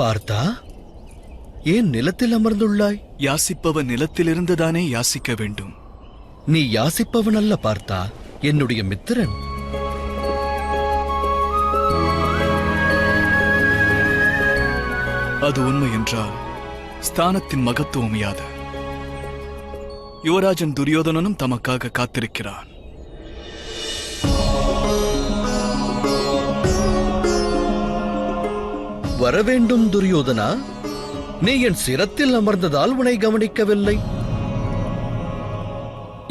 பார்த்தா, ஏன் நிலத்தில் அமர்ந்துள்ளாய்? யாசிப்பவன் நிலத்திலிருந்துதானே யாசிக்க வேண்டும். நீ யாசிப்பவன் அல்ல பார்த்தா, என்னுடைய மித்திரன். அது உண்மை என்றால் ஸ்தானத்தின் மகத்துவம் யாது? யுவராஜன் துரியோதனனும் தமக்காக காத்திருக்கிறான். வரவேண்டும் துரியோதனா. நீ என் சிரத்தில் அமர்ந்ததால் உன்னை கவனிக்கவில்லை.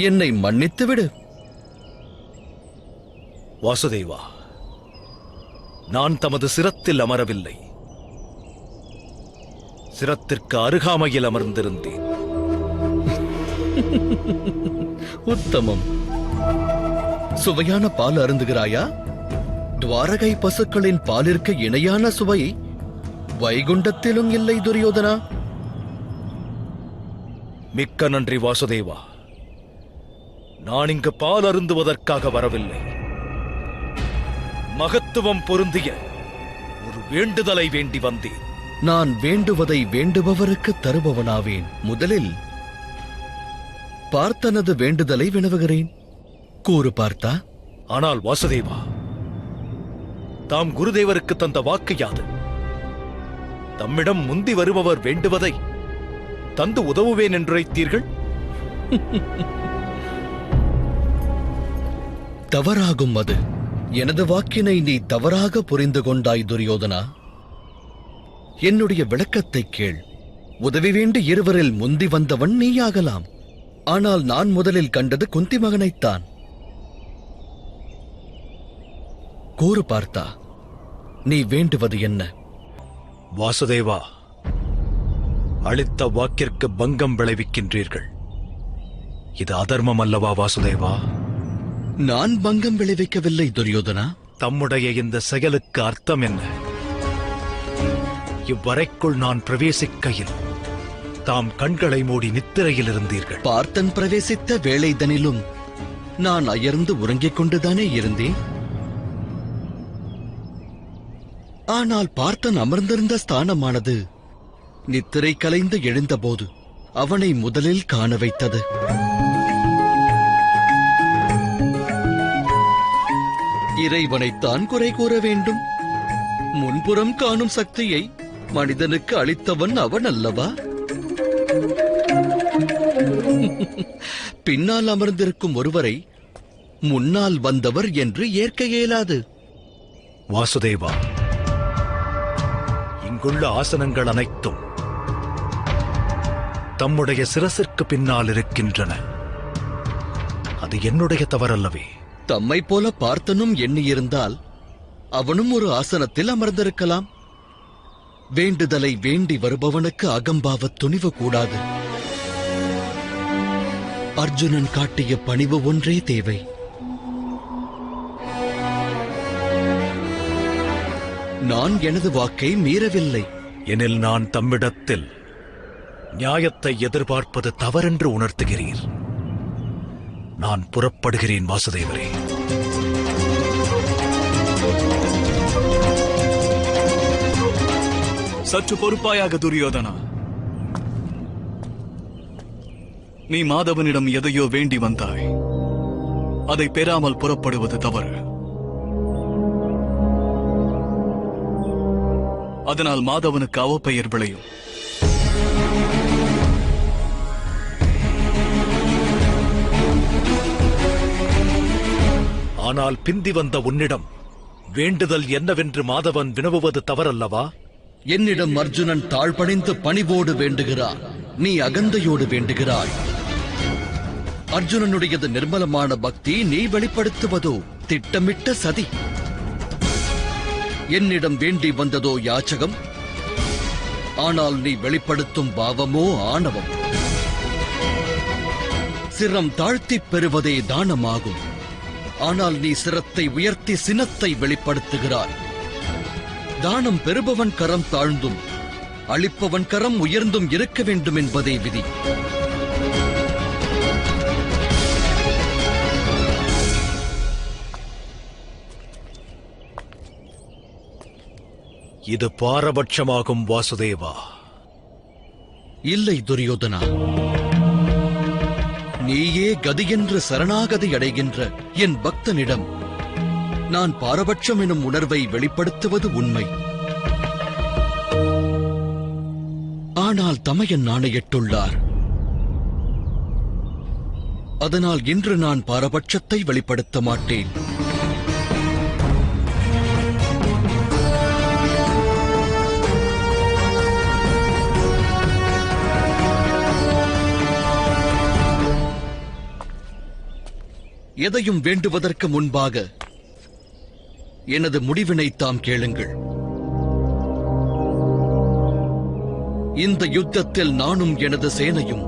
என்னை மன்னித்துவிடு. வாசுதேவா, நான் தமது சிரத்தில் அமரவில்லை. சிரத்திற்கு அருகாமையில் அமர்ந்திருந்தேன். உத்தமம். சுவையான பால் அருந்துகிறாயா? துவாரகை பசுக்களின் பாலிற்கு இணையான சுவை வைகுண்டத்திலும் இல்லை துரியோதனா. மிக்க நன்றி வாசுதேவா. நான் இங்கு பால் அருந்துவதற்காக வரவில்லை. மகத்துவம் பொருந்திய ஒரு வேண்டுதலை வேண்டி வந்தேன். நான் வேண்டுவதை வேண்டுபவருக்கு தருபவனாவேன். முதலில் பார்த்தனது வேண்டுதலை வினவுகிறேன். கூறு பார்த்தா. ஆனால் வாசுதேவா, தாம் குருதேவருக்கு தந்த வாக்கு யாது? தம்மிடம் முந்தி வருபவர் வேண்டுவதை தந்து உதவுவேன் என்றுரைத்தீர்கள். தவறாகும் அது. எனது வாக்கினை நீ தவறாக புரிந்து கொண்டாய் துரியோதனா. என்னுடைய விளக்கத்தை கேள். உதவி வேண்டி இருவரில் முந்தி வந்தவன் நீயாகலாம். ஆனால் நான் முதலில் கண்டது குந்தி மகனைத்தான். கூறு பார்த்தா, நீ வேண்டுவது என்ன? வாசுதேவா, அளித்த வாக்கிற்கு பங்கம் விளைவிக்கின்றீர்கள். இது அதர்மம் அல்லவா வாசுதேவா? நான் பங்கம் விளைவிக்கவில்லை துரியோதனா. தம்முடைய இந்த செயலுக்கு அர்த்தம் என்ன? இவ்வறைக்குள் நான் பிரவேசிக்கையில் தாம் கண்களை மூடி நித்திரையில் இருந்தீர்கள். பார்த்தன் பிரவேசித்த வேளைதனிலும் நான் அயர்ந்து உறங்கிக் கொண்டுதானே இருந்தேன். ஆனால் பார்த்தன் அமர்ந்திருந்த ஸ்தானமானது நித்திரை கலைந்து எழுந்தபோது அவனை முதலில் காண வைத்தது. இறைவனைத்தான் குறை கூற வேண்டும். முன்புறம் காணும் சக்தியை மனிதனுக்கு அளித்தவன் அவன் அல்லவா? பின்னால் அமர்ந்திருக்கும் ஒருவரை முன்னால் வந்தவர் என்று ஏற்க இயலாது. வாசுதேவா, இங்குள்ள ஆசனங்கள் அனைத்தும் தம்முடைய சிரசிற்கு பின்னால் இருக்கின்றன. அது என்னுடைய தவறல்லவே. தம்மை போல பார்த்தனும் எண்ணியிருந்தால் அவனும் ஒரு ஆசனத்தில் அமர்ந்திருக்கலாம். வேண்டுதலை வேண்டி வருபவனுக்கு அகம்பாவ துணிவு கூடாது. அர்ஜுனன் காட்டிய பணிவு ஒன்றே தேவை. நான் எனது வாக்கை மீறவில்லை. எனில் நான் தம்மிடத்தில் நியாயத்தை எதிர்பார்ப்பது தவறென்று உணர்த்துகிறீர். நான் புறப்படுகிறேன் வாசுதேவரே. சற்று பொறுப்பாயாக துரியோதனா. நீ மாதவனிடம் எதையோ வேண்டி வந்தாய். அதை பெறாமல் புறப்படுவது தவறு. அதனால் மாதவனுக்கு அவப்பெயர் விளையும். ஆனால் பிந்தி வந்த உன்னிடம் வேண்டுதல் என்னவென்று மாதவன் வினவுவது தவறல்லவா? என்னிடம் அர்ஜுனன் தாழ்பணிந்து பணிவோடு வேண்டுகிறான். நீ அகந்தையோடு வேண்டுகிறாய். அர்ஜுனனுடையது நிர்மலமான பக்தி, நீ வெளிப்படுத்துவதோ திட்டமிட்ட சதி. என்னிடம் வேண்டி வந்ததோ யாச்சகம். ஆனால் நீ வெளிப்படுத்தும் பாவமோ ஆணவம். சிரம் தாழ்த்திப் பெறுவதே தானமாகும். ஆனால் நீ சிரத்தை உயர்த்தி சினத்தை வெளிப்படுத்துகிறாய். தானம் பெறுபவன் கரம் தாழ்ந்தும் அளிப்பவன் கரம் உயர்ந்தும் இருக்க வேண்டும் என்பதே விதி. இது பாரபட்சமாகும் வாசுதேவா. இல்லை துரியோதனா, நீயே கதியென்று சரணாகதி அடைகின்ற என் பக்தனிடம் நான் பாரபட்சம் எனும் உணர்வை வெளிப்படுத்துவது உண்மை. ஆனால் தமையன் ஆணையிட்டுள்ளார். அதனால் இன்று நான் பாரபட்சத்தை வெளிப்படுத்த மாட்டேன். எதையும் வேண்டுவதற்கு முன்பாக எனது முடிவினை தாம் கேளுங்கள். இந்த யுத்தத்தில் நானும் எனது சேனையும்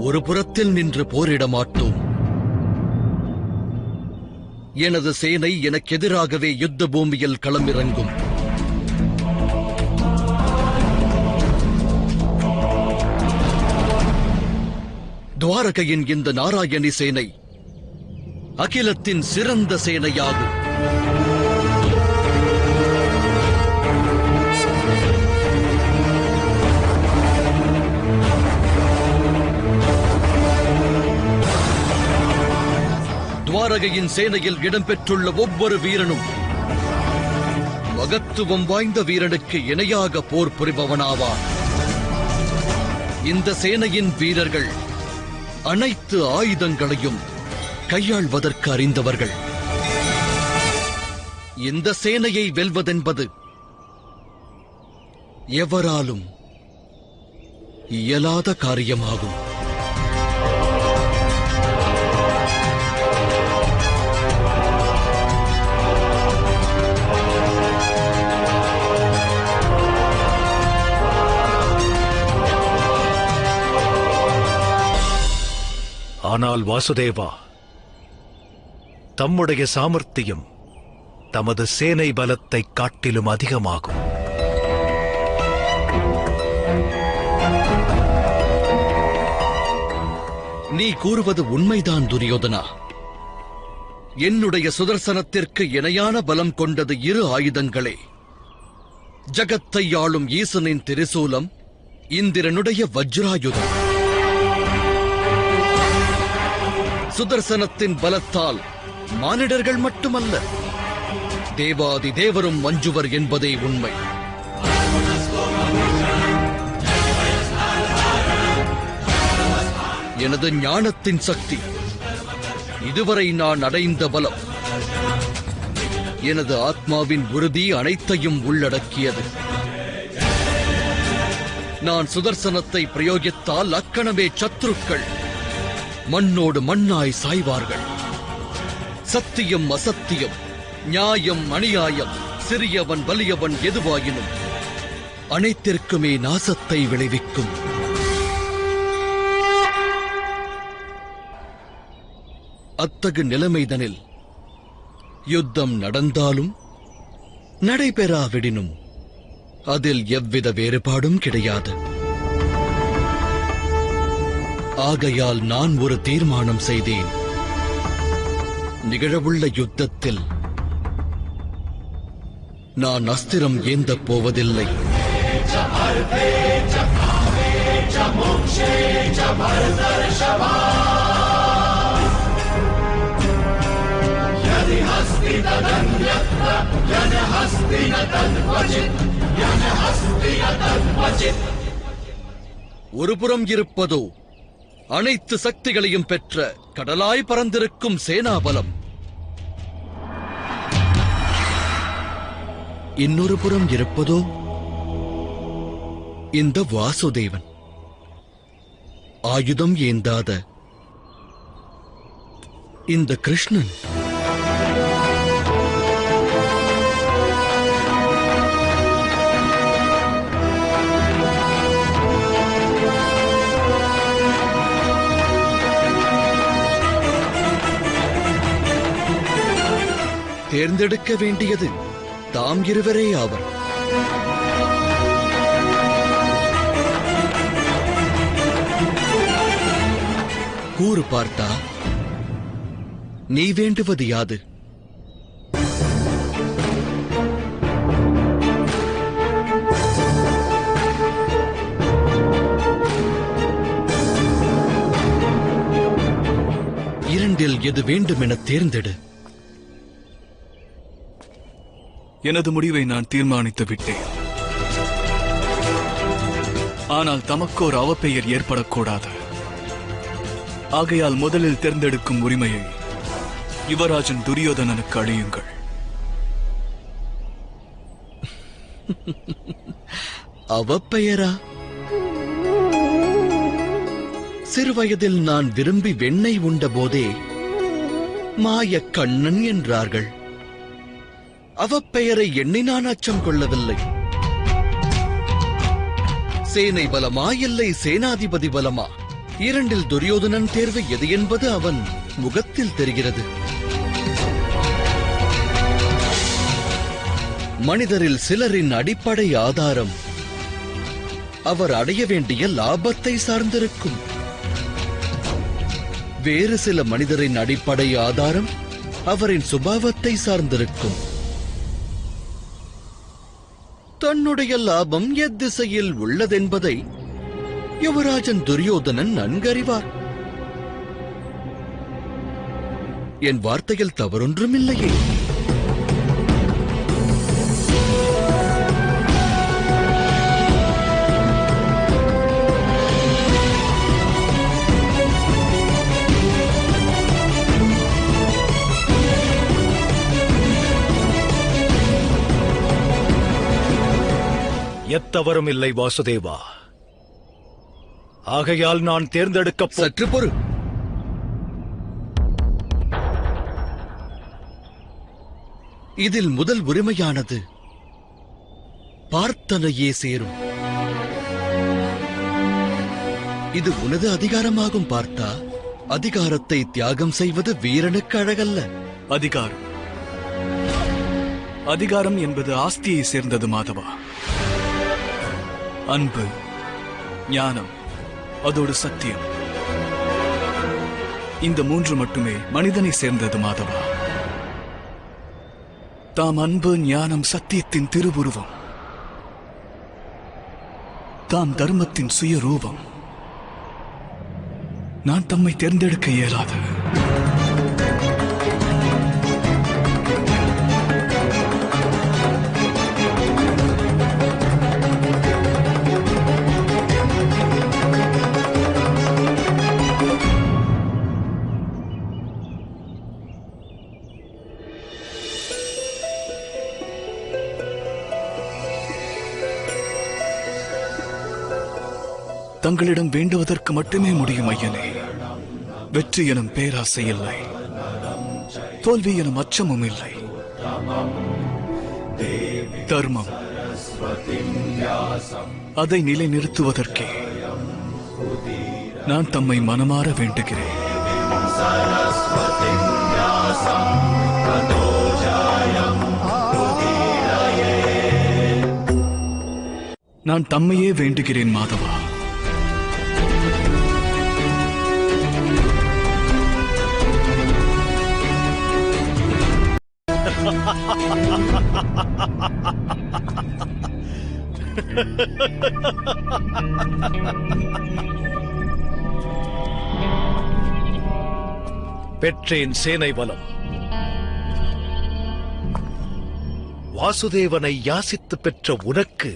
ஒரு புறத்தில் நின்று போரிட மாட்டோம். எனது சேனை எனக்கு எதிராகவே யுத்த பூமியில் களமிறங்கும். துவாரகையின் இந்த நாராயணி சேனை அகிலத்தின் சிறந்த சேனையாகும். துவாரகையின் சேனையில் இடம்பெற்றுள்ள ஒவ்வொரு வீரனும் மகத்துவம் வாய்ந்த வீரனுக்கு இணையாக போர் புரிபவனாவார். இந்த சேனையின் வீரர்கள் அனைத்து ஆயுதங்களையும் கையாள்வதற்கு அறிந்தவர்கள். இந்த சேனையை வெல்வதென்பது எவராலும் இயலாத காரியமாகும். ஆனால் வாசுதேவா, தம்முடைய சாமர்த்தியம் தமது சேனை பலத்தை காட்டிலும் அதிகமாகும். நீ கூறுவது உண்மைதான் துரியோதனா. என்னுடைய சுதர்சனத்திற்கு இணையான பலம் கொண்டது இரு ஆயுதங்களே. ஜகத்தை ஆளும் ஈசனின் திரிசூலம், இந்திரனுடைய வஜ்ராயுதம். சுதர்சனத்தின் பலத்தால் மானிடர்கள் மட்டுமல்ல, தேவாதி தேவரும் மஞ்சுவர் என்பதே உண்மை. எனது ஞானத்தின் சக்தி, இதுவரை நான் அடைந்த பலம், எனது ஆத்மாவின் உறுதி அனைத்தையும் உள்ளடக்கியது. நான் சுதர்சனத்தை பிரயோகித்தால் அக்கணமே சத்துருக்கள் மண்ணோடு மண்ணாய் சாய்வார்கள். சத்தியம் அசத்தியம், நியாயம் அநியாயம், சிறியவன் வலியவன் எதுவாயினும் அனைத்திற்குமே நாசத்தை விளைவிக்கும். அத்தகு நிலைமைதனில் யுத்தம் நடந்தாலும் நடைபெறாவிடினும் அதில் எவ்வித வேறுபாடும் கிடையாது. ஆகையால் நான் ஒரு தீர்மானம் செய்தேன். நிகழவுள்ள யுத்தத்தில் நான் அஸ்திரம் ஏந்தப் போவதில்லை. ஒருபுறம் இருப்பதோ அனைத்து சக்திகளையும் பெற்ற கடலாய் பறந்திருக்கும் சேனாபலம், இன்னொரு புறம் இருப்பதோ இந்த வாசுதேவன், ஆயுதம் ஏந்தாத இந்த கிருஷ்ணன். தேர்ந்தெடுக்க வேண்டியது தாம் இருவரே ஆவர். கூறு பார்த்தா, நீ வேண்டுவது யாது? எது வேண்டுமென தேர்ந்தெடு. எனது முடிவை நான் தீர்மானித்து விட்டேன். ஆனால் தமக்கோர் அவப்பெயர் ஏற்படக்கூடாது. ஆகையால் முதலில் தேர்ந்தெடுக்கும் உரிமையை யுவராஜன் துரியோதனனுக்கு அளியுங்கள். அவப்பெயரா? சிறுவயதில் நான் விரும்பி வெண்ணெய் உண்ட போதே மாய கண்ணன் என்றார்கள். அவப்பெயரை எண்ணி நான் அச்சம் கொள்ளவில்லை. சேனை பலமா இல்லை சேனாதிபதி பலமா, இரண்டில் துரியோதனன் தேர்வு எது என்பது அவன் முகத்தில் தெரிகிறது. மனிதரில் சிலரின் அடிப்படை ஆதாரம் அவர் அடைய வேண்டிய லாபத்தை சார்ந்திருக்கும். வேறு சில மனிதரின் அடிப்படை ஆதாரம் அவரின் சுபாவத்தை சார்ந்திருக்கும். தன்னுடைய லாபம் எத்திசையில் உள்ளதென்பதை யுவராஜன் துரியோதனன் நன்கறிவார். என் வார்த்தையில் தவறொன்றுமில்லையே. எத்தவரும் இல்லை வாசுதேவா. ஆகையால் நான் தேர்ந்தெடுக்க சற்று பொறு. இதில் முதல் உரிமையானது பார்த்தனையே சேரும். இது உனது அதிகாரமாகும் பார்த்தா. அதிகாரத்தை தியாகம் செய்வது வீரனுக்கு அழகல்ல. அதிகாரம் என்பது ஆஸ்தியை சேர்ந்தது மாதவா. அன்பு, ஞானம், அதோடு சத்தியம், இந்த மூன்று மட்டுமே மனிதனை சேர்ந்தது மாதவா. தாம் அன்பு, ஞானம், சத்தியத்தின் திருவுருவம், தாம் தர்மத்தின் சுயரூபம். நான் தம்மை தேர்ந்தெடுக்க இயலாது. தங்களிடம் வேண்டுவதற்கு மட்டுமே முடியும் ஐயனே. வெற்றி எனும் பேராசை இல்லை, தோல்வி எனும் அச்சமும் இல்லை. தர்மம், அதை நிலைநிறுத்துவதற்கே நான் தம்மை மனமாற வேண்டுகிறேன். நான் தம்மையே வேண்டுகிறேன் மாதவா. பெற்றேன் சேனை பலம். வாசுதேவனை யாசித்து பெற்ற உனக்கு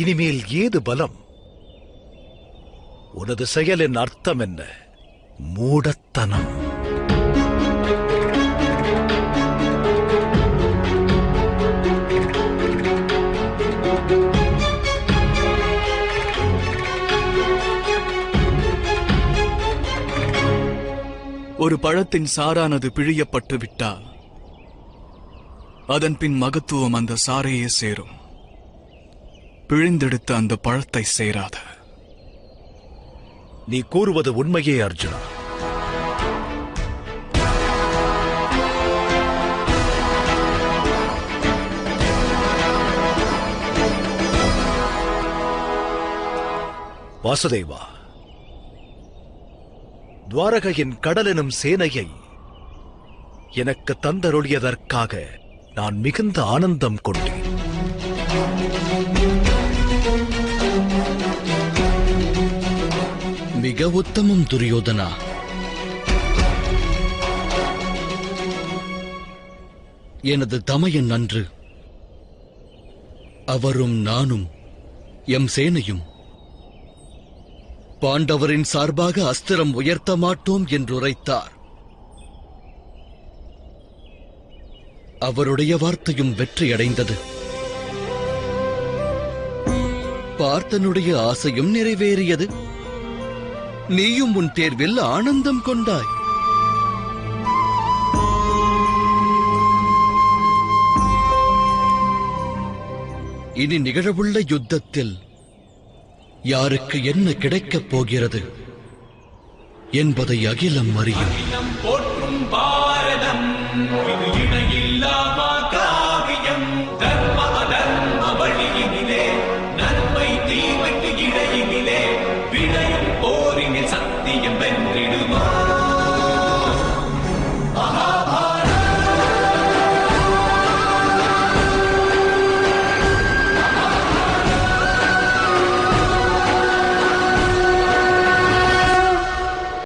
இனிமேல் ஏது பலம்? உனது செயலின் அர்த்தம் என்ன? மூடத்தனம். ஒரு பழத்தின் சாரானது பிழியப்பட்டு விட்டால் அதன் பின் மகத்துவம் அந்த சாரையே சேரும். பிழிந்தெடுத்த அந்த பழத்தை சேராது. நீ கூறுவது உண்மையே அர்ஜுனா. வாசுதேவா, துவாரகையின் கடலெனும் சேனையை எனக்கு தந்தருளியதற்காக நான் மிகுந்த ஆனந்தம் கொண்டேன். மிக உத்தமம் துரியோதனா. எனது தமையன் அன்று அவரும் நானும் எம் சேனையும் பாண்டவரின் சார்பாக அஸ்திரம் உயர்த்த மாட்டோம் என்றுரைத்தார். அவருடைய வார்த்தையும் வெற்றியடைந்தது. பார்த்தனுடைய ஆசையும் நிறைவேறியது. நீயும் உன் தேர்வில் ஆனந்தம் கொண்டாய். இனி நிகழவுள்ள யுத்தத்தில் யாருக்கு என்ன கிடைக்கப் போகிறது என்பதை அகிலம் அறியும். போற்றும் பாரதம்